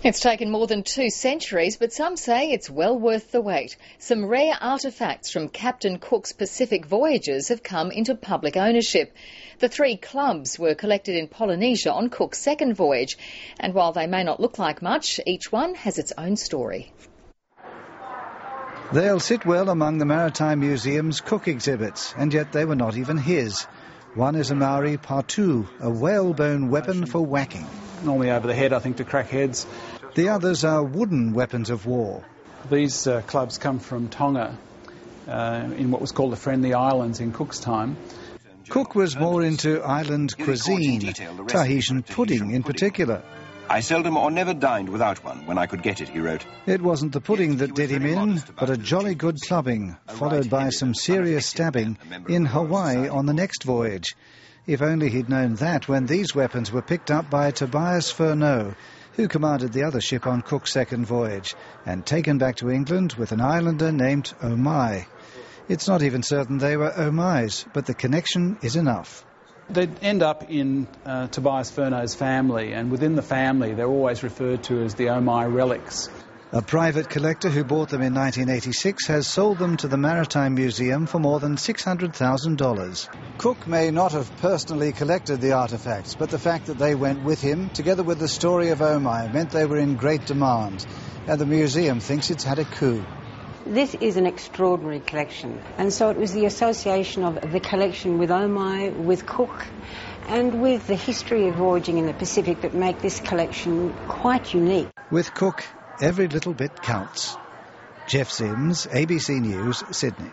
It's taken more than 2 centuries, but some say it's well worth the wait. Some rare artefacts from Captain Cook's Pacific voyages have come into public ownership. The 3 clubs were collected in Polynesia on Cook's second voyage, and while they may not look like much, each one has its own story. They'll sit well among the Maritime Museum's Cook exhibits, and yet they were not even his. One is a Maori patu, a whalebone weapon for whacking. Normally over the head, I think, to crack heads. The others are wooden weapons of war. These clubs come from Tonga, in what was called the Friendly Islands in Cook's time. Cook was more into island cuisine, Tahitian pudding in particular. I seldom or never dined without one when I could get it, he wrote. It wasn't the pudding that did him in, but a jolly good clubbing, followed by some serious stabbing in Hawaii on the next voyage. If only he'd known that when these weapons were picked up by Tobias Furneaux, who commanded the other ship on Cook's second voyage, and taken back to England with an islander named Omai. It's not even certain they were Omai's, but the connection is enough. They'd end up in Tobias Furneaux's family, and within the family they're always referred to as the Omai relics. A private collector who bought them in 1986 has sold them to the Maritime Museum for more than $600,000. Cook may not have personally collected the artefacts, but the fact that they went with him, together with the story of Omai, meant they were in great demand, and the museum thinks it's had a coup. This is an extraordinary collection, and so it was the association of the collection with Omai, with Cook, and with the history of voyaging in the Pacific that make this collection quite unique. With Cook, every little bit counts. Jeff Sims, ABC News, Sydney.